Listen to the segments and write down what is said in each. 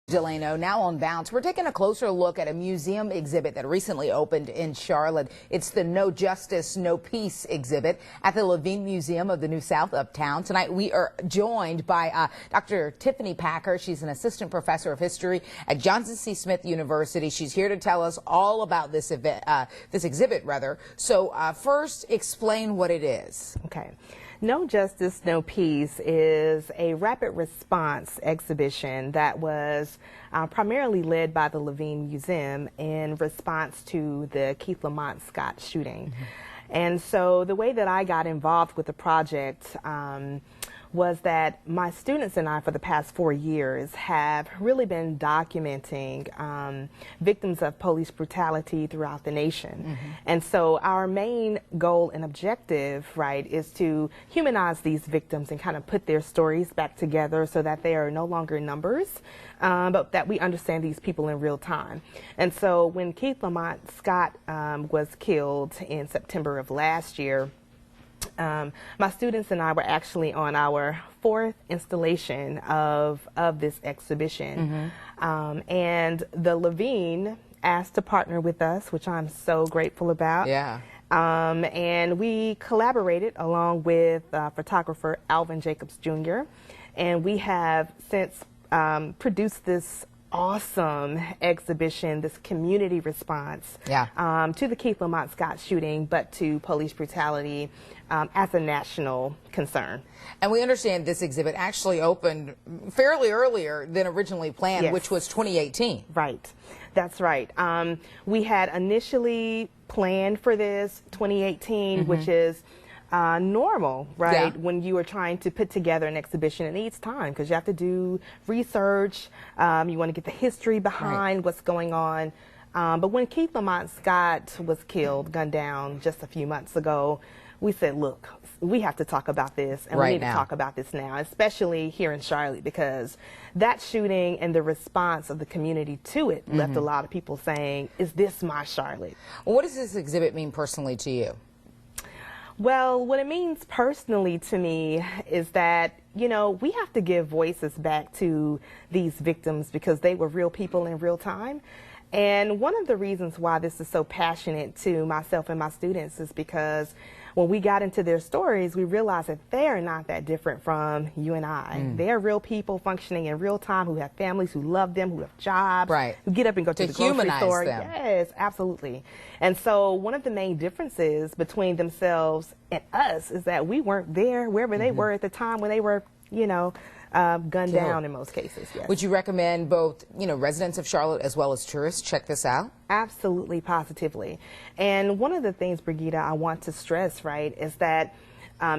Delano, now on Bounce, we're taking a closer look at a museum exhibit that recently opened in Charlotte. It's the No Justice, No Peace exhibit at the Levine Museum of the New South uptown. Tonight we are joined by Dr. Tiffany Packer. She's an assistant professor of history at Johnson C. Smith University. She's here to tell us all about this event, this exhibit rather. So first, explain what it is. Okay. No Justice, No Peace is a rapid response exhibition that was primarily led by the Levine Museum in response to the Keith Lamont Scott shooting. And so the way that I got involved with the project was that my students and I for the past 4 years have really been documenting victims of police brutality throughout the nation. And so our main goal and objective, right, is to humanize these victims and kind of put their stories back together so that they are no longer numbers, but that we understand these people in real time. And so when Keith Lamont Scott was killed in September of last year, my students and I were actually on our 4th installation of this exhibition. And the Levine asked to partner with us, which I'm so grateful about. Yeah. And we collaborated along with photographer Alvin Jacobs Jr. And we have since produced this awesome exhibition, this community response to the Keith Lamont Scott shooting, but to police brutality as a national concern. And we understand this exhibit actually opened fairly earlier than originally planned, which was 2018. Right. That's right. We had initially planned for this 2018, which is normal, right? When you are trying to put together an exhibition, it needs time because you have to do research. You want to get the history behind what's going on. But when Keith Lamont Scott was killed, gunned down just a few months ago, we said, look, we have to talk about this, and we need to talk about this now, especially here in Charlotte, because that shooting and the response of the community to it left a lot of people saying, is this my Charlotte? Well, what does this exhibit mean personally to you? Well, what it means personally to me is that, you know, we have to give voices back to these victims because they were real people in real time. And one of the reasons why this is so passionate to myself and my students is because when we got into their stories, we realized that they are not that different from you and I. They're real people functioning in real time who have families, who love them, who have jobs, who get up and go to the grocery store. Them. Yes, absolutely. And so one of the main differences between themselves and us is that we weren't there wherever they were at the time when they were, you know, gunned down in most cases. Yes. Would you recommend both, you know, residents of Charlotte as well as tourists check this out? Absolutely, positively. And one of the things, Brigida, I want to stress, right, is that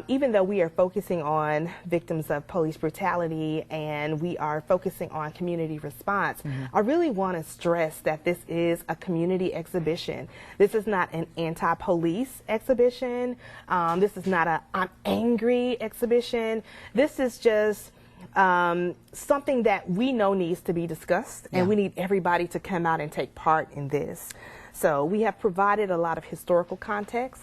even though we are focusing on victims of police brutality and we are focusing on community response, I really want to stress that this is a community exhibition. This is not an anti-police exhibition. This is not a I'm angry exhibition. This is just something that we know needs to be discussed, and we need everybody to come out and take part in this. So we have provided a lot of historical context,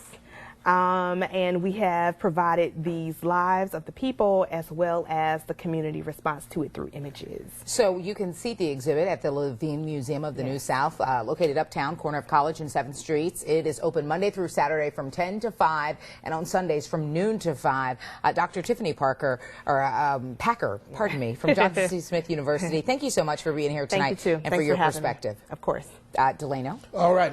and we have provided these lives of the people as well as the community response to it through images. So you can see the exhibit at the Levine Museum of the New South, located uptown, corner of College and 7th Streets. It is open Monday through Saturday from 10 to 5 and on Sundays from noon to 5. Dr. Tiffany Packer, pardon me, from Johnson C. Smith University. Thank you so much for being here tonight. Thank you, too. And for your perspective. Of course. Delano. All right.